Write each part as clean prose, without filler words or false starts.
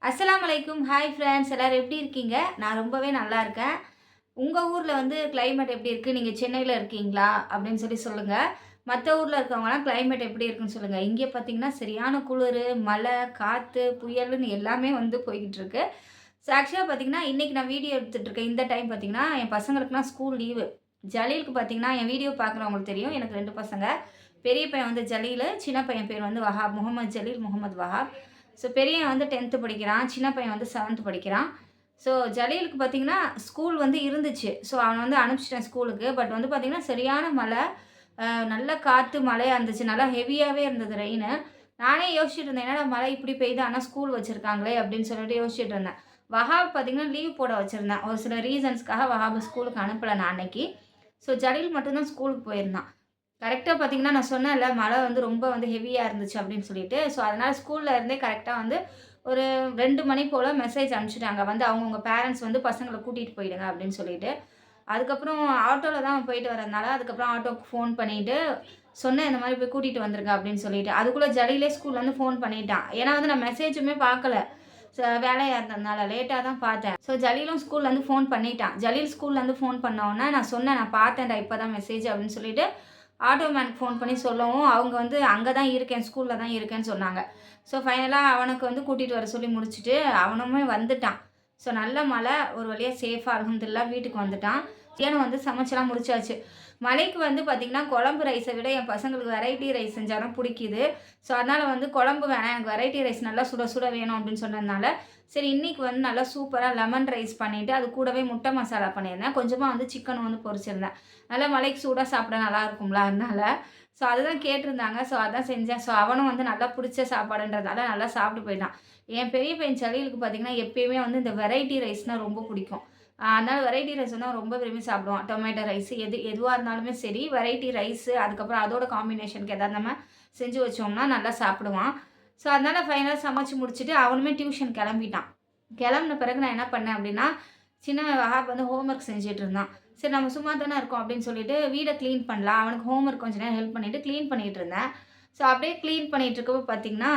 அஸ்ஸலாமு அலைக்கும். Hi friends, எல்லோரும் எப்படி இருக்கீங்க? நான் ரொம்பவே நல்லா இருக்கேன். உங்கள் ஊரில் வந்து கிளைமேட் எப்படி இருக்குது? நீங்கள் சென்னையில் இருக்கீங்களா அப்படின்னு சொல்லுங்கள். மற்ற ஊரில் இருக்கவங்களாம் கிளைமேட் எப்படி இருக்குன்னு சொல்லுங்கள். இங்கே பார்த்தீங்கன்னா சரியான குளிர், மழை, காற்று, புயல்னு எல்லாமே வந்து போய்கிட்டு இருக்கு. ஸோ ஆக்சுவலாக பார்த்தீங்கன்னா இன்றைக்கி நான் வீடியோ எடுத்துகிட்டு இருக்கேன். இந்த டைம் பார்த்தீங்கன்னா என் பசங்களுக்குலாம் ஸ்கூல் லீவு. ஜலீலுக்கு பார்த்தீங்கன்னா என் வீடியோ பார்க்குறவங்களுக்கு தெரியும். எனக்கு 2 பசங்க. பெரிய பையன் வந்து ஜலீல், சின்ன பையன் பேர் வந்து வஹாப். முகமது ஜலீல், முகமது வஹாப். ஸோ பெரியவன் வந்து 10th படிக்கிறான், சின்ன பையன் வந்து 7th படிக்கிறான். ஸோ ஜலீலுக்கு பார்த்தீங்கன்னா ஸ்கூல் வந்து இருந்துச்சு. ஸோ அவனை வந்து அனுப்பிச்சிட்டேன் ஸ்கூலுக்கு. பட் வந்து பார்த்தீங்கன்னா சரியான மழை, நல்ல காற்று, மழையாக இருந்துச்சு. நல்லா ஹெவியாகவே இருந்தது ரெயினு. நானே யோசிச்சுட்டு இருந்தேன், என்னடா மழை இப்படி பெய்யுது, ஆனால் ஸ்கூல் வச்சுருக்காங்களே அப்படின்னு சொல்லிட்டு யோசிச்சுட்டு இருந்தேன். வஹாப் பார்த்தீங்கன்னா லீவ் போட வச்சுருந்தேன். ஒரு சில ரீசன்ஸ்க்காக வஹாப் ஸ்கூலுக்கு அனுப்பலை நான் அன்னைக்கு. ஸோ ஜலீல் மட்டும்தான் ஸ்கூலுக்கு போயிருந்தான். கரெக்டாக பார்த்தீங்கன்னா நான் சொன்னேன்ல, மழை வந்து ரொம்ப வந்து ஹெவியாக இருந்துச்சு அப்படின்னு சொல்லிட்டு. ஸோ அதனால் ஸ்கூலில் இருந்தே கரெக்டாக வந்து ஒரு 2 மணி போல் மெசேஜ் அனுப்பிச்சிட்டாங்க. வந்து அவங்கவுங்க பேரண்ட்ஸ் வந்து பசங்களை கூட்டிகிட்டு போயிடுங்க அப்படின்னு சொல்லிட்டு. அதுக்கப்புறம் ஆட்டோவில் தான் போயிட்டு வரதுனால அதுக்கப்புறம் ஆட்டோவுக்கு ஃபோன் பண்ணிவிட்டு சொன்னேன், இந்த மாதிரி போய் கூட்டிகிட்டு வந்துருங்க அப்படின்னு சொல்லிட்டு. அதுக்குள்ளே ஜலீலே ஸ்கூல்லேருந்து ஃபோன் பண்ணிட்டான். ஏன்னா வந்து நான் மெசேஜுமே பார்க்கல. வேலையாக இருந்ததுனால லேட்டாக தான் பார்த்தேன். ஸோ ஜலீலும் ஸ்கூல்லேருந்து ஃபோன் பண்ணிட்டான். ஜலீல் ஸ்கூல்லேருந்து ஃபோன் பண்ணோன்னே நான் சொன்னேன், நான் பார்த்தேன்டா இப்போ தான் மெசேஜ் அப்படின்னு சொல்லிட்டு ஆட்டோமேனுக்கு ஃபோன் பண்ணி சொல்லவும் அவங்க வந்து அங்கே தான் இருக்கேன், ஸ்கூலில் தான் இருக்கேன்னு சொன்னாங்க. ஸோ ஃபைனலாக அவனுக்கு வந்து கூட்டிகிட்டு வர சொல்லி முடிச்சுட்டு அவனுமே வந்துட்டான். ஸோ நல்ல மழை, ஒரு வழியாக சேஃபாக அல்ஹம்துலில்லாஹ் வீட்டுக்கு வந்துட்டான். மத்தியானம் வந்து சமைச்செல்லாம் முடிச்சாச்சு. மழைக்கு வந்து பார்த்திங்கன்னா குழம்பு ரைஸை விட என் பசங்களுக்கு வெரைட்டி ரைஸ் செஞ்சால் தான் பிடிக்குது. ஸோ அதனால் வந்து குழம்பு வேணாம், எனக்கு வெரைட்டி ரைஸ் நல்லா சுட சுட வேணும் அப்படின்னு சொன்னதுனால சரி இன்றைக்கி வந்து நல்லா சூப்பராக லெமன் ரைஸ் பண்ணிவிட்டு அது கூடவே முட்டை மசாலா பண்ணியிருந்தேன். கொஞ்சமாக வந்து சிக்கன் வந்து பொரிச்சிருந்தேன். நல்லா மழைக்கு சூடாக சாப்பிட நல்லா இருக்கும்ல அதனால். ஸோ அதுதான் கேட்டிருந்தாங்க. ஸோ அதான் செஞ்சேன். ஸோ அவனும் வந்து நல்லா பிடிச்ச சாப்பாடுன்றதால நல்லா சாப்பிட்டு போயிட்டான். என் பெரிய பையன் சலீலுக்கு பார்த்திங்கன்னா எப்பயுமே வந்து இந்த வெரைட்டி ரைஸ்னால் ரொம்ப பிடிக்கும். அதனால் வெரைட்டி ரைஸ் வந்து ரொம்ப விரும்பி சாப்பிடுவான். டொமேட்டோ ரைஸு எதுவாக இருந்தாலுமே சரி, வெரைட்டி ரைஸு அதுக்கப்புறம் அதோட காம்பினேஷனுக்கு எதாவது நம்ம செஞ்சு வச்சோம்னா நல்லா சாப்பிடுவான். ஸோ அதனால் ஃபைனலாக சமைச்சு முடிச்சுட்டு அவனுமே டியூஷன் கிளம்பிட்டான். கிளம்புன பிறகு நான் என்ன பண்ணேன் அப்படின்னா, சின்னவன் வஹாப் வந்து ஹோம்ஒர்க் செஞ்சுட்டு இருந்தான். சரி நம்ம சும்மா தானே இருக்கோம் அப்படின்னு சொல்லிட்டு வீடை க்ளீன் பண்ணலாம், அவனுக்கு ஹோம்ஒர்க் கொஞ்சம் நேரம் ஹெல்ப் பண்ணிவிட்டு க்ளீன் பண்ணிகிட்டு இருந்தேன். ஸோ அப்படியே க்ளீன் பண்ணிகிட்டு இருக்கப்போ பார்த்திங்கன்னா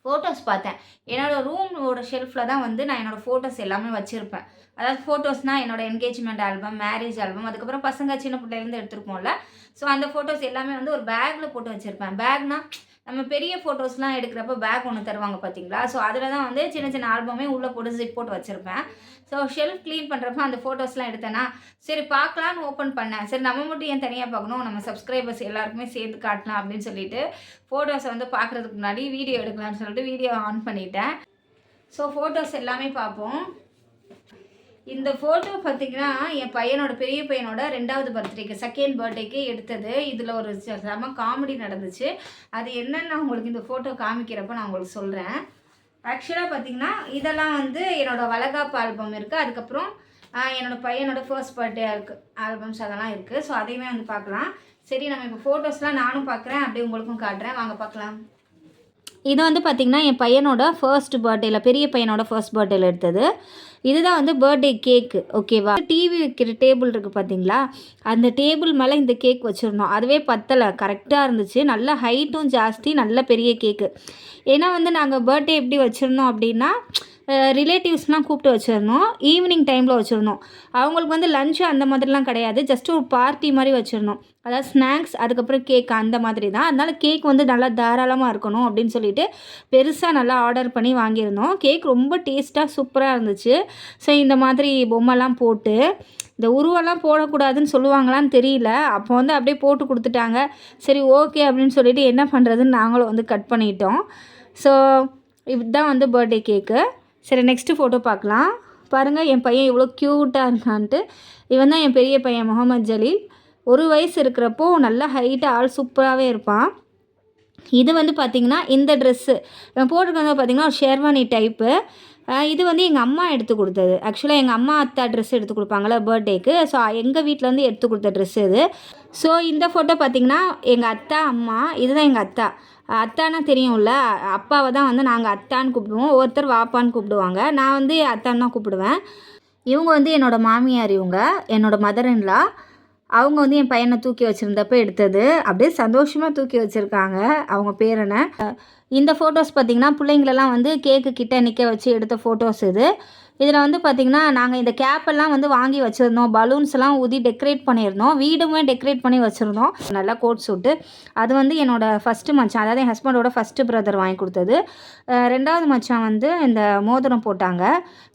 ஃபோட்டோஸ் பார்த்தேன். என்னோடய ரூமோட ஷெல்ஃபில் தான் வந்து நான் என்னோடய ஃபோட்டோஸ் எல்லாமே வச்சுருப்பேன். அதாவது ஃபோட்டோஸ்னால் என்னோடய என்கேஜ்மெண்ட் ஆல்பம், மேரேஜ் ஆல்பம், அதுக்கப்புறம் பசங்க சின்ன பிள்ளைலேருந்து எடுத்துருப்போம்ல. ஸோ அந்த ஃபோட்டோஸ் எல்லாமே வந்து ஒரு பேக்கில் போட்டு வச்சுருப்பேன். பேக்னால் நம்ம பெரிய ஃபோட்டோஸ்லாம் எடுக்கிறப்ப பேக் ஒன்று தருவாங்க பார்த்தீங்களா? ஸோ அதில் தான் வந்து சின்ன சின்ன ஆல்பமே உள்ளே போட்டு ஜிப் போட்டு வச்சுருப்பேன். ஸோ ஷெல்ஃப் க்ளீன் பண்ணுறப்ப அந்த ஃபோட்டோஸ்லாம் எடுத்தேன்னா சரி பார்க்கலான்னு ஓப்பன் பண்ணேன். சரி நம்ம மட்டும் ஏன் தனியாக பார்க்கணும், நம்ம சப்ஸ்கிரைபர்ஸ் எல்லாருக்குமே சேர்த்து காட்டலாம் அப்படின்னு சொல்லிட்டு ஃபோட்டோஸை வந்து பார்க்குறதுக்கு முன்னாடி வீடியோ எடுக்கலாம்னு சொல்லிட்டு வீடியோ ஆன் பண்ணிட்டேன். ஸோ ஃபோட்டோஸ் எல்லாமே பார்ப்போம். இந்த ஃபோட்டோ பார்த்திங்கன்னா என் பையனோட பெரிய பையனோட 2வது பர்த்டேக்கு 2nd பர்த்டேக்கு எடுத்தது. இதில் ஒரு செம காமெடி நடந்துச்சு. அது என்னென்னு நான் உங்களுக்கு இந்த ஃபோட்டோ காமிக்கிறப்ப நான் உங்களுக்கு சொல்கிறேன். ஆக்சுவலாக பார்த்திங்கன்னா இதெல்லாம் வந்து என்னோடய வளகாப்பு ஆல்பம் இருக்குது. அதுக்கப்புறம் என்னோடய பையனோட ஃபர்ஸ்ட் பர்த்டே ஆல்பம்ஸ் அதெல்லாம் இருக்குது. ஸோ அதையுமே வந்து பார்க்கலாம். சரி நம்ம இப்போ ஃபோட்டோஸ்லாம் நானும் பார்க்குறேன், அப்படியே உங்களுக்கும் காட்டுறேன், வாங்க பார்க்கலாம். இது வந்து பார்த்திங்கன்னா என் பையனோட ஃபர்ஸ்ட் பர்த்டேல, பெரிய பையனோட ஃபர்ஸ்ட் பர்த்டேல எடுத்தது. இதுதான் வந்து பர்த்டே கேக்கு, ஓகேவா? டிவி வைக்கிற டேபிள் இருக்குது பார்த்தீங்களா, அந்த டேபிள் மேலே இந்த கேக் வச்சுருந்தோம். அதுவே பத்தலை, கரெக்டாக இருந்துச்சு. நல்ல ஹைட்டும் ஜாஸ்தி, நல்ல பெரிய கேக்கு. ஏன்னா வந்து நாங்கள் பர்த்டே எப்படி வச்சுருந்தோம் அப்படின்னா ரிலேட்டிவ்ஸ்லாம் கூப்பிட்டு வச்சுருந்தோம். ஈவினிங் டைமில் வச்சுருந்தோம். அவங்களுக்கு வந்து லஞ்சு அந்த மாதிரிலாம் கிடையாது, ஜஸ்ட்டு ஒரு பார்ட்டி மாதிரி வச்சுருந்தோம். அதாவது ஸ்நாக்ஸ் அதுக்கப்புறம் கேக் அந்த மாதிரி தான். அதனால் கேக் வந்து நல்லா தாராளமாக இருக்கணும் அப்படின்னு சொல்லிட்டு பெருசாக நல்லா ஆர்டர் பண்ணி வாங்கியிருந்தோம். கேக் ரொம்ப டேஸ்ட்டாக சூப்பராக இருந்துச்சு. ஸோ இந்த மாதிரி பொம்மைலாம் போட்டு, இந்த உருவெல்லாம் போடக்கூடாதுன்னு சொல்லுவாங்களான்னு தெரியல. அப்போ வந்து அப்படியே போட்டு கொடுத்துட்டாங்க. சரி ஓகே அப்படின்னு சொல்லிட்டு என்ன பண்ணுறதுன்னு நாங்களும் வந்து கட் பண்ணிட்டோம். ஸோ இதுதான் வந்து பர்த்டே கேக்கு. சரி நெக்ஸ்ட்டு ஃபோட்டோ பார்க்கலாம். பாருங்கள் என் பையன் எவ்வளோ க்யூட்டாக இருக்கான்ட்டு. இவன் தான் என் பெரிய பையன் முகமது ஜலீல். 1 வயசு இருக்கிறப்போ நல்லா ஹைட்டாக ஆள் சூப்பராகவே இருப்பான். இது வந்து பார்த்திங்கன்னா இந்த ட்ரெஸ்ஸு இவன் போட்டிருக்கிறது பார்த்திங்கன்னா ஒரு ஷெர்வானி டைப்பு. இது வந்து எங்கள் அம்மா எடுத்து கொடுத்தது. ஆக்சுவலாக எங்கள் அம்மா அத்தா ட்ரெஸ் எடுத்து கொடுப்பாங்களே பர்த்டேக்கு. ஸோ எங்கள் வீட்டிலேருந்து எடுத்து கொடுத்த ட்ரெஸ்ஸு இது. ஸோ இந்த ஃபோட்டோ பார்த்திங்கன்னா எங்கள் அத்தா, அம்மா. இதுதான் எங்கள் அத்தா. அத்தானா தெரியும்ல, அப்பாவை தான் வந்து நாங்கள் அத்தான்னு கூப்பிடுவோம். ஒருத்தர் வாப்பான்னு கூப்பிடுவாங்க. நான் வந்து அத்தான்னு தான் கூப்பிடுவேன். இவங்க வந்து என்னோடய மாமியார், இவங்க என்னோடய மதர் இன் லா. அவங்க வந்து என் பையனை தூக்கி வச்சுருந்தப்போ எடுத்தது. அப்படியே சந்தோஷமாக தூக்கி வச்சுருக்காங்க அவங்க பேரனை. இந்த ஃபோட்டோஸ் பார்த்திங்கன்னா பிள்ளைங்களெல்லாம் வந்து கேக்கு கிட்ட நிற்க வச்சு எடுத்த ஃபோட்டோஸ் இது. இதில் வந்து பார்த்திங்கன்னா நாங்கள் இந்த கேப்பெல்லாம் வந்து வாங்கி வச்சுருந்தோம், பலூன்ஸ்லாம் ஊதி டெக்கரேட் பண்ணியிருந்தோம், வீடுமே டெக்கரேட் பண்ணி வச்சுருந்தோம். நல்லா கோட் சூட்டு அது வந்து என்னோடய ஃபஸ்ட்டு மச்சான், அதாவது என் ஹஸ்பண்டோட ஃபஸ்ட்டு பிரதர் வாங்கி கொடுத்தது. 2வது மச்சான் வந்து இந்த மோதிரம் போட்டாங்க.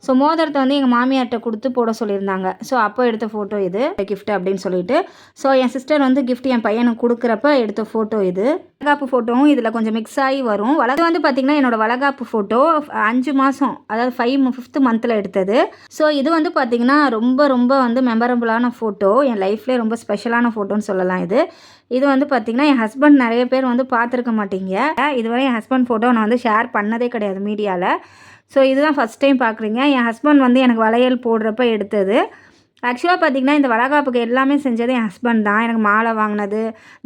ஸோ மோதிரத்தை வந்து எங்கள் மாமியார்கிட்ட கொடுத்து போட சொல்லியிருந்தாங்க. ஸோ அப்போ எடுத்த ஃபோட்டோ இது கிஃப்ட் அப்படின்னு சொல்லிட்டு. ஸோ என் சிஸ்டர் வந்து கிஃப்ட் என் பையனுக்கு கொடுக்குறப்ப எடுத்த ஃபோட்டோ இது. வளகாப்பு ஃபோட்டோவும் இதில் கொஞ்சம் மிக்ஸ் ஆகி வரும். வந்து பார்த்திங்கன்னா என்னோடய வளகாப்பு ஃபோட்டோ 5 மாதம், அதாவது 5th மந்தில் எடுத்தது. ஸோ இது வந்து பார்த்திங்கன்னா ரொம்ப ரொம்ப வந்து மெமரபுளான ஃபோட்டோ, என் லைஃப்லேயே ரொம்ப ஸ்பெஷலான ஃபோட்டோன்னு சொல்லலாம் இது. இது வந்து பார்த்திங்கன்னா என் ஹஸ்பண்ட் நிறைய பேர் வந்து பார்த்துருக்க மாட்டீங்க. இதுவரை என் ஹஸ்பண்ட் ஃபோட்டோ நான் வந்து ஷேர் பண்ணதே கிடையாது மீடியாவில். ஸோ இதுதான் ஃபஸ்ட் டைம் பார்க்குறீங்க. என் ஹஸ்பண்ட் வந்து எனக்கு வளையல் போடுறப்ப எடுத்தது. ஆக்சுவலாக பார்த்திங்கன்னா இந்த வளகாப்புக்கு எல்லாமே செஞ்சது என் ஹஸ்பண்ட் தான். எனக்கு மாலை வாங்கினது,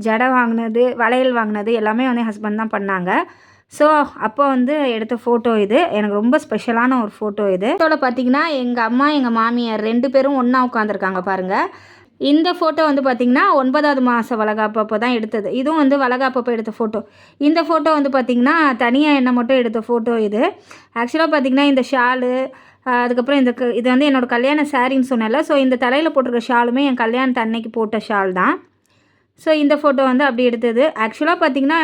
ஜடை வாங்கினது, வளையல் வாங்கினது எல்லாமே வந்து என் ஹஸ்பண்ட் தான் பண்ணாங்க. ஸோ அப்போ வந்து எடுத்த ஃபோட்டோ இது. எனக்கு ரொம்ப ஸ்பெஷலான ஒரு ஃபோட்டோ இது. ஃபோட்டோவில் பார்த்திங்கன்னா எங்கள் அம்மா எங்கள் மாமியார் 2 பேரும் ஒன்றா உட்காந்துருக்காங்க பாருங்கள். இந்த ஃபோட்டோ வந்து பார்த்திங்கன்னா 9வது மாதம் வளகாப்பு அப்போ தான் எடுத்தது. இதுவும் வந்து வளகாப்பு அப்போ எடுத்த ஃபோட்டோ. இந்த ஃபோட்டோ வந்து பார்த்திங்கன்னா தனியாக என்ன மட்டும் எடுத்த ஃபோட்டோ இது. ஆக்சுவலாக பார்த்திங்கன்னா இந்த ஷாலு, அதுக்கப்புறம் இது வந்து என்னோடய கல்யாண சாரின்னு சொன்னேன்ல. ஸோ இந்த தலையில் போட்டிருக்க ஷாலுமே என் கல்யாணத்து அன்னைக்கு போட்ட ஷால் தான். ஸோ இந்த ஃபோட்டோ வந்து அப்படி எடுத்தது. ஆக்சுவலாக பார்த்திங்கன்னா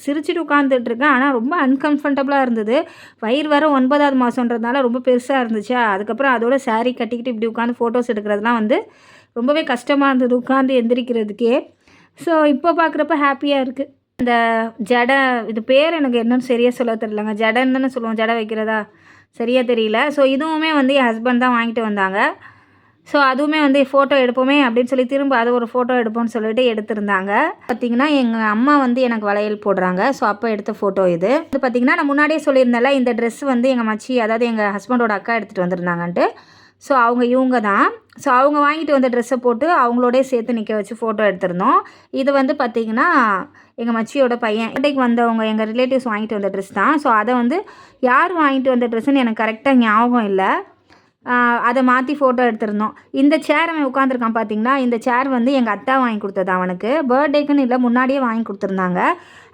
சிரிச்சுட்டு உட்காந்துட்ருக்கேன், ஆனால் ரொம்ப அன்கம்ஃபர்டபுளாக இருந்தது. வயிறு வர 9வது மாதன்றதுனால ரொம்ப பெருசாக இருந்துச்சா, அதுக்கப்புறம் அதோட சாரீ கட்டிக்கிட்டு இப்படி உட்காந்து ஃபோட்டோஸ் எடுக்கிறதுலாம் வந்து ரொம்பவே கஷ்டமாக இருந்தது உட்காந்து எந்திரிக்கிறதுக்கே. ஸோ இப்போ பார்க்குறப்ப ஹாப்பியாக இருக்குது. இந்த ஜடை, இது பேர் எனக்கு என்னன்னு சரியாக சொல்ல தெரியலங்க. ஜடைன்னு தானே சொல்லுவோம், ஜடை வைக்கிறதா சரியாக தெரியல. ஸோ இதுவுமே வந்து என் ஹஸ்பண்ட் தான் வாங்கிட்டு வந்தாங்க. ஸோ அதுவுமே வந்து ஃபோட்டோ எடுப்போமே அப்படின்னு சொல்லி திரும்ப அது ஒரு ஃபோட்டோ எடுப்போம்னு சொல்லிட்டு எடுத்திருந்தாங்க. பார்த்திங்கன்னா எங்கள் அம்மா வந்து எனக்கு வளையல் போடுறாங்க. ஸோ அப்போ எடுத்த ஃபோட்டோ இது. இது பார்த்திங்கன்னா நான் முன்னாடியே சொல்லியிருந்தேன்ல, இந்த ட்ரெஸ் வந்து எங்கள் மச்சி, அதாவது எங்கள் ஹஸ்பண்டோட அக்கா எடுத்துகிட்டு வந்திருந்தாங்கன்ட்டு. ஸோ இவங்க தான். ஸோ அவங்க வாங்கிட்டு வந்த ட்ரெஸ்ஸை போட்டு அவங்களோடய சேர்த்து நிற்க வச்சு ஃபோட்டோ எடுத்திருந்தோம். இது வந்து பார்த்திங்கன்னா எங்கள் மச்சியோட பையன் இன்றைக்கு வந்தவங்க எங்கள் ரிலேட்டிவ்ஸ் வாங்கிட்டு வந்த ட்ரெஸ் தான். ஸோ அதை வந்து யார் வாங்கிட்டு வந்த ட்ரெஸ்ஸுன்னு எனக்கு கரெக்டாக ஞாபகம் இல்லை. அதை மாற்றி ஃபோட்டோ எடுத்திருந்தோம். இந்த சேர் அவன் உட்காந்துருக்கான் பார்த்திங்கன்னா, இந்த சேர் வந்து எங்கள் அத்தா வாங்கி கொடுத்தது. அவனுக்கு பர்த்டேக்குன்னு இல்லை, முன்னாடியே வாங்கி கொடுத்துருந்தாங்க.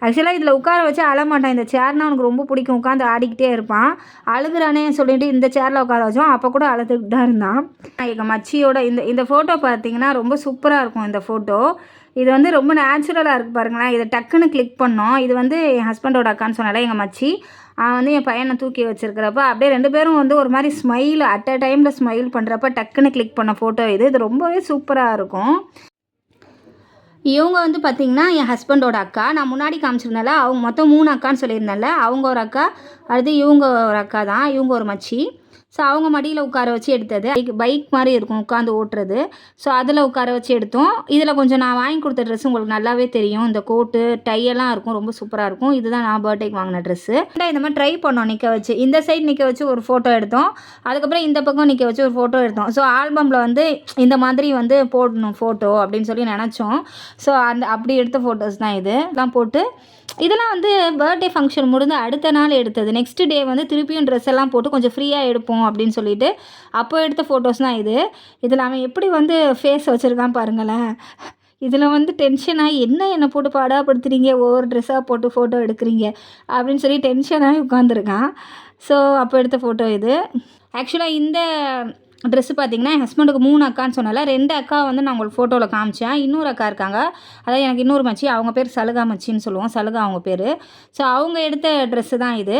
ஆக்சுவலாக இதில் உட்கார வச்சு அழமாட்டான். இந்த சேர்னால் அவனுக்கு ரொம்ப பிடிக்கும், உட்காந்து ஆடிக்கிட்டே இருப்பான். அழுகுறானே சொல்லிட்டு இந்த சேரில் உட்கார வச்சோம். அப்போ கூட அழுதுகிட்டு தான் இருந்தான். எங்கள் மச்சியோட இந்த ஃபோட்டோ பார்த்திங்கன்னா ரொம்ப சூப்பராக இருக்கும். இந்த ஃபோட்டோ இது வந்து ரொம்ப நேச்சுரலாக இருக்குது பாருங்களேன். இதை டக்குன்னு கிளிக் பண்ணோம். இது வந்து என் ஹஸ்பண்டோட அக்கான்னு சொன்னால எங்கள் மச்சி வந்து என் பையனை தூக்கி வச்சுருக்கிறப்ப அப்படியே 2 பேரும் வந்து ஒரு மாதிரி ஸ்மைல் அட் அ டைமில் ஸ்மைல் பண்ணுறப்ப டக்குன்னு கிளிக் பண்ண ஃபோட்டோ இது. இது ரொம்பவே சூப்பராக இருக்கும். இவங்க வந்து பார்த்திங்கன்னா என் ஹஸ்பண்டோட அக்கா. நான் முன்னாடி காமிச்சிருந்தால அவங்க மொத்தம் 3 அக்கான்னு சொல்லியிருந்தால, அவங்க ஒரு அக்கா, அடுத்து இவங்க ஒரு அக்கா தான், இவங்க ஒரு மச்சி. ஸோ அவங்க மடியில் உட்கார வச்சு எடுத்தது. பைக் மாதிரி இருக்கும் உட்காந்து ஓட்டுறது. ஸோ அதில் உட்கார வச்சு எடுத்தோம். இதில் கொஞ்சம் நான் வாங்கி கொடுத்த ட்ரெஸ் உங்களுக்கு நல்லாவே தெரியும். இந்த கோட்டு டையெல்லாம் இருக்கும், ரொம்ப சூப்பராக இருக்கும். இதுதான் நான் பர்த்டேக்கு வாங்கின ட்ரெஸ்ஸு. இந்த மாதிரி ட்ரை பண்ணோம் நிற்க வச்சு. இந்த சைடு நிற்க வச்சு ஒரு ஃபோட்டோ எடுத்தோம். அதுக்கப்புறம் இந்த பக்கம் நிற்க வச்சு ஒரு ஃபோட்டோ எடுத்தோம். ஸோ ஆல்பமில் வந்து இந்த மாதிரி வந்து போடணும் ஃபோட்டோ அப்படின்னு சொல்லி நினச்சோம். ஸோ அப்படி எடுத்த ஃபோட்டோஸ் தான் இதெல்லாம் போட்டு, இதெல்லாம் வந்து பர்த்டே ஃபங்க்ஷன் முடிந்து அடுத்த நாள் எடுத்தது. நெக்ஸ்ட் டே வந்து திருப்பியும் ட்ரெஸ் எல்லாம் போட்டு கொஞ்சம் ஃப்ரீயாக எடுப்போம் அப்படின்னு சொல்லிட்டு அப்போ எடுத்த ஃபோட்டோஸ் தான் இது. இதில் அவன் எப்படி வந்து ஃபேஸ் வச்சுருக்கான் பாருங்களேன். இதில் வந்து டென்ஷனாகி என்னை போட்டு பாடாப்படுத்துறீங்க, ஒவ்வொரு ட்ரெஸ்ஸாக போட்டு ஃபோட்டோ எடுக்கிறீங்க அப்படின்னு சொல்லி டென்ஷனாகி உட்காந்துருக்கான். ஸோ அப்போ எடுத்த ஃபோட்டோ இது. ஆக்சுவலாக இந்த ட்ரெஸ்ஸு பார்த்திங்கன்னா என் ஹஸ்பண்டுக்கு 3 அக்கான்னு சொன்னால 2 அக்கா வந்து நான் உங்களுக்கு ஃபோட்டோவில் காமிச்சேன். இன்னொரு அக்கா இருக்காங்க, அதாவது எனக்கு இன்னொரு மச்சி, அவங்க பேர் சலுகா மச்சின்னு சொல்லுவோம், சலுகா அவங்க பேர். ஸோ அவங்க எடுத்த ட்ரெஸ்ஸு தான் இது.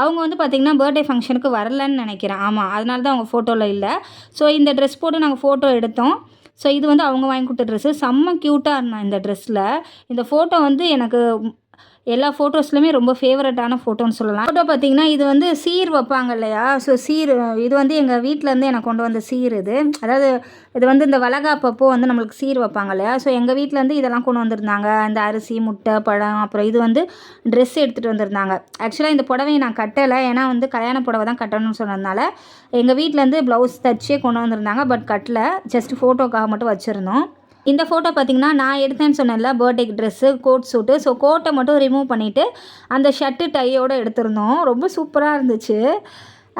அவங்க வந்து பார்த்திங்கன்னா பர்த்டே ஃபங்க்ஷனுக்கு வரலன்னு நினைக்கிறேன். ஆமாம், அதனால தான் அவங்க ஃபோட்டோவில் இல்லை. ஸோ இந்த ட்ரெஸ் போட்டு நாங்கள் ஃபோட்டோ எடுத்தோம். ஸோ இது வந்து அவங்க வாங்கி கொடுத்த ட்ரெஸ்ஸு. செம்ம க்யூட்டாக இருந்தான் இந்த ட்ரெஸ்ஸில். இந்த ஃபோட்டோ வந்து எனக்கு எல்லா ஃபோட்டோஸ்லையுமே ரொம்ப ஃபேவரட்டான ஃபோட்டோன்னு சொல்லலாம். ஃபோட்டோ பார்த்திங்கன்னா இது வந்து சீர் வைப்பாங்க இல்லையா. ஸோ சீர் இது வந்து எங்கள் வீட்டிலேருந்து எனக்கு கொண்டு வந்த சீர் இது. அதாவது இது வந்து இந்த வளகாப்பப்போ வந்து நம்மளுக்கு சீர் வைப்பாங்க இல்லையா. ஸோ எங்கள் வீட்டிலேருந்து இதெல்லாம் கொண்டு வந்திருந்தாங்க. இந்த அரிசி, முட்டை, பழம், அப்புறம் இது வந்து ட்ரெஸ் எடுத்துகிட்டு வந்திருந்தாங்க. ஆக்சுவலாக இந்த புடவையை நான் கட்டலை, ஏன்னா வந்து கல்யாண புடவை தான் கட்டணும்னு சொன்னதுனால எங்கள் வீட்டிலேருந்து ப்ளவுஸ் தச்சே கொண்டு வந்திருந்தாங்க. பட் கட்டலை, ஜஸ்ட் ஃபோட்டோக்காக மட்டும் வச்சுருந்தோம். இந்த ஃபோட்டோ பார்த்திங்கன்னா நான் எடுத்தேன்னு சொன்னேன்ல பர்த்டேக்கு ட்ரெஸ்ஸு, கோட் சூட்டு. ஸோ கோட்டை மட்டும் ரிமூவ் பண்ணிவிட்டு அந்த ஷர்ட்டு டையோடு எடுத்திருந்தோம். ரொம்ப சூப்பராக இருந்துச்சு.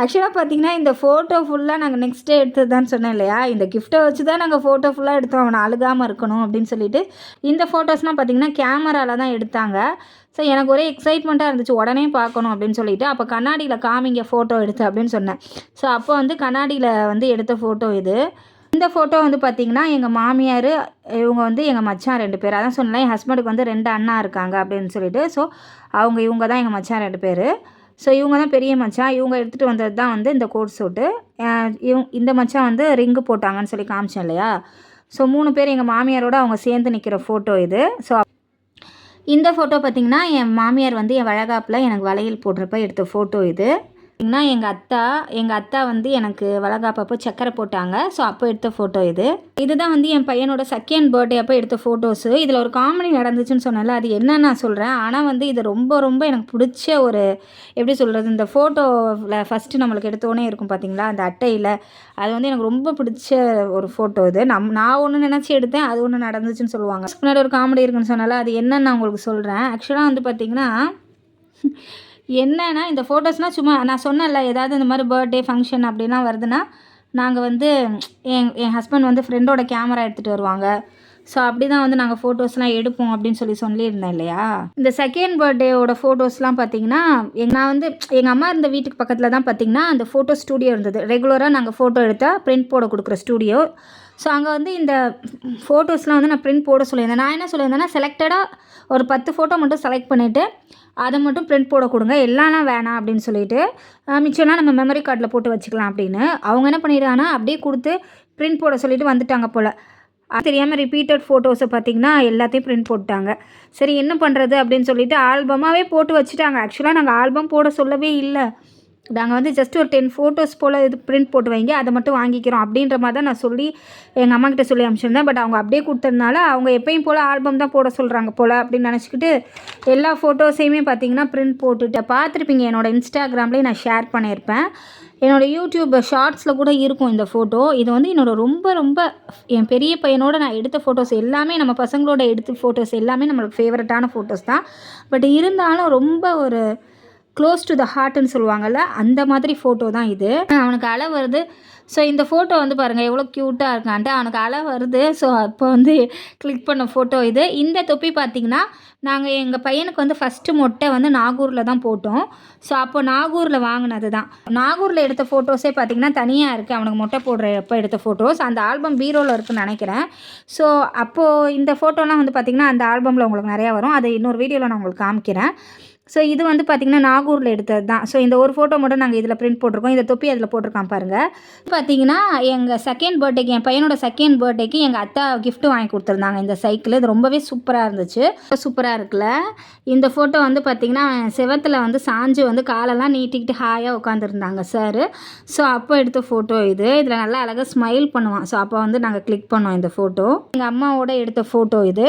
ஆக்சுவலாக பார்த்திங்கன்னா இந்த ஃபோட்டோ ஃபுல்லாக நாங்கள் நெக்ஸ்ட் டே எடுத்தது தான் சொன்னேன் இல்லையா. இந்த கிஃப்ட்டை வச்சு தான் நாங்கள் ஃபோட்டோ ஃபுல்லாக எடுத்தோம், அவனை அழுகாமல் இருக்கணும் அப்படின்னு சொல்லிட்டு. இந்த ஃபோட்டோஸ்லாம் பார்த்திங்கன்னா கேமராவில் தான் எடுத்தாங்க. ஸோ எனக்கு ஒரே எக்ஸைட்மெண்ட்டாக இருந்துச்சு, உடனே பார்க்கணும் அப்படின்னு சொல்லிட்டு. அப்போ கண்ணாடியில் காமிங்க ஃபோட்டோ எடுத்து அப்படின்னு சொன்னேன். ஸோ அப்போ வந்து கண்ணாடியில் வந்து எடுத்த ஃபோட்டோ இது. இந்த ஃபோட்டோ வந்து பார்த்திங்கன்னா எங்கள் மாமியார், இவங்க வந்து எங்கள் மச்சான் 2 பேர். அதான் சொன்னேன், என் ஹஸ்பண்டுக்கு வந்து 2 அண்ணா இருக்காங்க அப்படின்னு சொல்லிட்டு. ஸோ இவங்க தான் எங்கள் மச்சான் 2 பேர். ஸோ இவங்க தான் பெரிய மச்சான். இவங்க எடுத்துகிட்டு வந்தது தான் வந்து இந்த கோட் சூட்டு. இந்த மச்சான் வந்து ரிங்கு போட்டாங்கன்னு சொல்லி காமிச்சேன் இல்லையா. ஸோ 3 பேர் எங்கள் மாமியாரோட அவங்க சேர்ந்து நிற்கிற ஃபோட்டோ இது. ஸோ இந்த ஃபோட்டோ பார்த்திங்கன்னா என் மாமியார் வந்து என் வளைகாப்பில் எனக்கு வளையல் போடுறப்ப எடுத்த ஃபோட்டோ இது. பார்த்திங்கன்னா எங்கள் அத்தா வந்து எனக்கு வளைகாப்பப்போ சக்கரை போட்டாங்க. ஸோ அப்போ எடுத்த ஃபோட்டோ இது. இதுதான் வந்து என் பையனோட 2nd பர்த்டே அப்போ எடுத்த ஃபோட்டோஸு. இதில் ஒரு காமெடி நடந்துச்சுன்னு சொன்னால அது என்னன்னு நான் சொல்கிறேன். ஆனால் வந்து இது ரொம்ப ரொம்ப எனக்கு பிடிச்ச ஒரு எப்படி சொல்கிறது, இந்த ஃபோட்டோவில் ஃபஸ்ட்டு நம்மளுக்கு எடுத்தோன்னே இருக்கும் பார்த்திங்களா அந்த அட்டையில். அது வந்து எனக்கு ரொம்ப பிடிச்ச ஒரு ஃபோட்டோ இது. நான் ஒன்று நினச்சி எடுத்தேன், அது ஒன்று நடந்துச்சுன்னு சொல்லுவாங்க. முன்னாடி ஒரு காமெடி இருக்குன்னு சொன்னால அது என்னன்னு நான் உங்களுக்கு சொல்கிறேன். ஆக்சுவலாக வந்து பார்த்திங்கன்னா என்னன்னா இந்த ஃபோட்டோஸ்னால் சும்மா நான் சொன்னேன்ல, ஏதாவது இந்த மாதிரி பர்த்டே ஃபங்க்ஷன் அப்படிலாம் வருதுன்னா நாங்கள் வந்து என் ஹஸ்பண்ட் வந்து ஃப்ரெண்டோட கேமரா எடுத்துகிட்டு வருவாங்க. ஸோ அப்படி தான் வந்து நாங்கள் ஃபோட்டோஸ்லாம் எடுப்போம் அப்படின்னு சொல்லியிருந்தேன் இல்லையா. இந்த 2nd பர்த்டேவோட ஃபோட்டோஸ்லாம் பார்த்திங்கன்னா நான் வந்து எங்கள் அம்மா இருந்த வீட்டுக்கு பக்கத்தில் தான் பார்த்திங்கன்னா அந்த ஃபோட்டோ ஸ்டூடியோ இருந்தது. ரெகுலராக நாங்கள் ஃபோட்டோ எடுத்தால் பிரிண்ட் போட கொடுக்குற ஸ்டூடியோ. ஸோ அங்கே வந்து இந்த ஃபோட்டோஸ்லாம் வந்து நான் பிரிண்ட் போட சொல்லியிருந்தேன். நான் என்ன சொல்லியிருந்தேன்னா செலக்டடாக ஒரு 10 ஃபோட்டோ மட்டும் செலக்ட் பண்ணிவிட்டு அதை மட்டும் பிரிண்ட் போட கொடுங்க, எல்லாம்லாம் வேணாம் அப்படின்னு சொல்லிட்டு மிச்சம்லாம் நம்ம மெமரி கார்டில் போட்டு வச்சுக்கலாம் அப்படின்னு. அவங்க என்ன பண்ணிடுறாங்கன்னா அப்படியே கொடுத்து பிரிண்ட் போட சொல்லிட்டு வந்துட்டாங்க போல். அது தெரியாமல் ரிப்பீட்டட் ஃபோட்டோஸை பார்த்திங்கன்னா எல்லாத்தையும் பிரிண்ட் போட்டாங்க. சரி என்ன பண்ணுறது அப்படின்னு சொல்லிட்டு ஆல்பமாகவே போட்டு வச்சுட்டாங்க. ஆக்சுவலாக நாங்கள் ஆல்பம் போட சொல்லவே இல்லை. நாங்கள் வந்து ஜஸ்ட் ஒரு 10 ஃபோட்டோஸ் போல் இது பிரிண்ட் போட்டு வைங்க, அதை மட்டும் வாங்கிக்கிறோம் அப்படின்ற மாதிரி தான் நான் சொல்லி எங்கள் அம்மாக்கிட்ட சொல்லி அனுப்பிச்சிருந்தேன். பட் அவங்க அப்படியே கொடுத்ததுனால அவங்க எப்பயும் போல் ஆல்பம் தான் போட சொல்கிறாங்க போல் அப்படின்னு நினச்சிக்கிட்டு எல்லா ஃபோட்டோஸையுமே பார்த்திங்கன்னா பிரிண்ட் போட்டுட்டு பார்த்துருப்பீங்க. என்னோடய இன்ஸ்டாகிராம்லேயே நான் ஷேர் பண்ணியிருப்பேன். என்னோடய யூடியூப் ஷார்ட்ஸில் கூட இருக்கும் இந்த ஃபோட்டோ. இது வந்து என்னோடய ரொம்ப ரொம்ப என் பெரிய பையனோட நான் எடுத்த ஃபோட்டோஸ் எல்லாமே, நம்ம பசங்களோட எடுத்த ஃபோட்டோஸ் எல்லாமே நம்மளுக்கு ஃபேவரட்டான ஃபோட்டோஸ் தான். பட் இருந்தாலும் ரொம்ப ஒரு க்ளோஸ் டு த ஹார்ட்னு சொல்லுவாங்கள்ல, அந்த மாதிரி ஃபோட்டோ தான் இது. அவனுக்கு அலை வருது. ஸோ இந்த ஃபோட்டோ வந்து பாருங்கள் எவ்வளோ க்யூட்டாக இருக்கான்ட்டு. அவனுக்கு அலை வருது. ஸோ அப்போ வந்து கிளிக் பண்ண ஃபோட்டோ இது. இந்த தொப்பி பார்த்திங்கன்னா நாங்கள் எங்கள் பையனுக்கு வந்து ஃபஸ்ட்டு மொட்டை வந்து நாகூரில் தான் போட்டோம். ஸோ அப்போ நாகூரில் வாங்கினது தான். நாகூரில் எடுத்த ஃபோட்டோஸே பார்த்திங்கன்னா தனியாக இருக்குது. அவனுக்கு மொட்டை போடுறப்போ எடுத்த ஃபோட்டோஸ் அந்த ஆல்பம் பீரோவில் இருக்குதுன்னு நினைக்கிறேன். ஸோ அப்போது இந்த ஃபோட்டோலாம் வந்து பார்த்திங்கன்னா அந்த ஆல்பமில் உங்களுக்கு நிறையா வரும். அது இன்னொரு வீடியோவில் நான் உங்களுக்கு காமிக்கிறேன். ஸோ இது வந்து பார்த்திங்கன்னா நாகூரில் எடுத்தது தான். ஸோ இந்த ஒரு ஃபோட்டோ மட்டும் நாங்கள் இதில் பிரிண்ட் போட்டிருக்கோம். இந்த தொப்பி அதில் போட்டிருக்கான் பாருங்கள். பார்த்திங்கன்னா எங்கள் 2nd பர்த்டேக்கு, என் பையனோட 2nd பர்த்டேக்கு எங்கள் அத்தா கிஃப்ட்டு வாங்கி கொடுத்துருந்தாங்க இந்த சைக்கிள். இது ரொம்பவே சூப்பராக இருந்துச்சு. சூப்பராக இருக்குல்ல. இந்த ஃபோட்டோ வந்து பார்த்திங்கன்னா செவத்தில் வந்து சாஞ்சு வந்து காலெல்லாம் நீட்டிக்கிட்டு ஹாயாக உட்காந்துருந்தாங்க சார். ஸோ அப்போ எடுத்த ஃபோட்டோ இது. இதில் நல்லா அழகாக ஸ்மைல் பண்ணுவான். ஸோ அப்போ வந்து நாங்கள் கிளிக் பண்ணோம் இந்த ஃபோட்டோ. எங்கள் அம்மாவோட எடுத்த ஃபோட்டோ இது.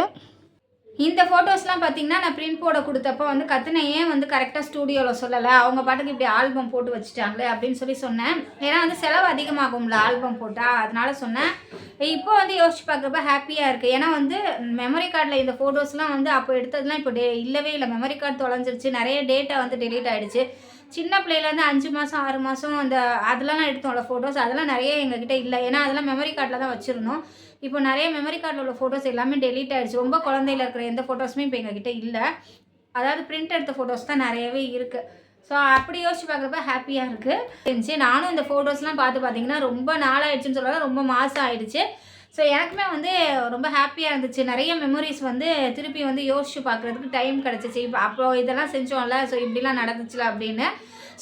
இந்த ஃபோட்டோஸ்லாம் பார்த்திங்கன்னா நான் பிரிண்ட் போட கொடுத்தப்போ வந்து கற்றுனேன், ஏன் வந்து கரெக்டாக ஸ்டூடியோவில் சொல்லலை, அவங்க பாட்டுக்கு இப்படி ஆல்பம் போட்டு வச்சுட்டாங்களே அப்படின்னு சொன்னேன். ஏன்னா வந்து செலவு அதிகமாகும்ல ஆல்பம் போட்டால், அதனால சொன்னேன். இப்போ வந்து யோசிச்சு பார்க்குறப்ப ஹாப்பியாக இருக்குது. ஏன்னா வந்து மெமரி கார்டில் இந்த ஃபோட்டோஸ்லாம் வந்து அப்போ எடுத்ததுலாம் இப்போ இல்லவே இல்லை. மெமரி கார்டு தொலைஞ்சிருச்சு, நிறைய டேட்டா வந்து டெலீட் ஆகிடுச்சு. சின்ன பிள்ளையிலேருந்து 5 மாதம் 6 மாதம் அதெல்லாம் எடுத்தோம்ல ஃபோட்டோஸ், அதெல்லாம் நிறைய எங்ககிட்ட இல்லை. ஏன்னா அதெல்லாம் மெமரி கார்டில் தான் வச்சுருந்தோம். இப்போ நிறைய மெமரி கார்டில் உள்ள ஃபோட்டோஸ் எல்லாமே டெலீட் ஆகிடுச்சு. ரொம்ப குழந்தையில் இருக்கிற எந்த ஃபோட்டோஸுமே இப்போ எங்ககிட்ட இல்லை. அதாவது பிரிண்ட் எடுத்த ஃபோட்டோஸ் தான் நிறையவே இருக்குது. ஸோ அப்படி யோசிச்சு பார்க்குறப்ப ஹாப்பியாக இருக்குது. நானும் இந்த ஃபோட்டோஸ்லாம் பார்த்திங்கன்னா ரொம்ப நாளாகிடுச்சுன்னு சொல்லலாம், ரொம்ப மாதம் ஆகிடுச்சு. ஸோ எனக்குமே வந்து ரொம்ப ஹாப்பியாக இருந்துச்சு. நிறைய மெமரிஸ் வந்து திருப்பி வந்து யோசிச்சு பார்க்குறதுக்கு டைம் கிடச்சிச்சு. இப்போ அப்போ இதெல்லாம் செஞ்சோம்ல, ஸோ இப்படிலாம் நடந்துச்சுல அப்படின்னு.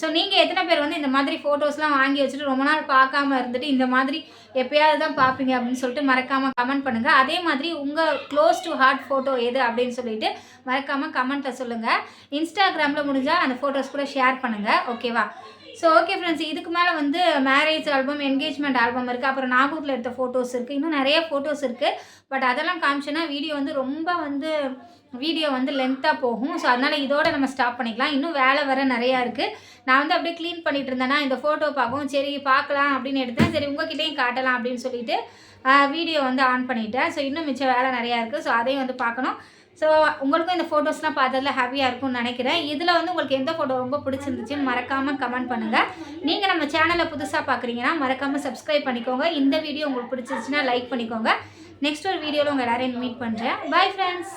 ஸோ நீங்கள் எத்தனை பேர் வந்து இந்த மாதிரி ஃபோட்டோஸ்லாம் வாங்கி வச்சுட்டு ரொம்ப நாள் பார்க்காம இருந்துட்டு இந்த மாதிரி எப்போயாவது தான் பார்ப்பீங்க அப்படின்னு சொல்லிட்டு மறக்காமல் கமெண்ட் பண்ணுங்கள். அதே மாதிரி உங்கள் க்ளோஸ் டு ஹார்ட் ஃபோட்டோ எது அப்படின்னு சொல்லிட்டு மறக்காமல் கமெண்ட்டில் சொல்லுங்கள். இன்ஸ்டாகிராமில் முடிஞ்சால் அந்த ஃபோட்டோஸ் கூட ஷேர் பண்ணுங்கள். ஓகேவா? ஸோ ஓகே ஃப்ரெண்ட்ஸ், இதுக்கு மேலே வந்து மேரேஜ் ஆல்பம், என்கேஜ்மெண்ட் ஆல்பம் இருக்குது. அப்புறம் நாகூரில் எடுத்த ஃபோட்டோஸ் இருக்குது. இன்னும் நிறைய ஃபோட்டோஸ் இருக்குது. பட் அதெல்லாம் காமிச்சோன்னா வீடியோ வந்து லென்த்தாக போகும். ஸோ அதனால் இதோட நம்ம ஸ்டாப் பண்ணிக்கலாம். இன்னும் வேலை வர நிறையா இருக்குது. நான் வந்து அப்படியே க்ளீன் பண்ணிகிட்டு இருந்தேன்னா இந்த ஃபோட்டோ பார்க்கவும் சரி பார்க்கலாம் அப்படின்னு எடுத்தேன். சரி உங்கள்கிட்டையும் காட்டலாம் அப்படின்னு சொல்லிட்டு வீடியோ வந்து ஆன் பண்ணிட்டேன். ஸோ இன்னும் மிச்சம் வேலை நிறையா இருக்குது. ஸோ அதையும் வந்து பார்க்கணும். ஸோ உங்களுக்கும் இந்த ஃபோட்டோஸ்லாம் பார்த்ததில் ஹாப்பியாக இருக்கும்னு நினைக்கிறேன். இதில் வந்து உங்களுக்கு எந்த ஃபோட்டோ ரொம்ப பிடிச்சிருந்துச்சுன்னு மறக்காமல் கமெண்ட் பண்ணுங்கள். நீங்கள் நம்ம சேனலை புதுசாக பார்க்குறீங்கன்னா மறக்காமல் சப்ஸ்கிரைப் பண்ணிக்கோங்க. இந்த வீடியோ உங்களுக்கு பிடிச்சிருச்சுன்னா லைக் பண்ணிக்கோங்க. நெக்ஸ்ட் ஒரு வீடியோவில் உங்கள் எல்லாரையும் மீட் பண்ணுறேன். Bye friends.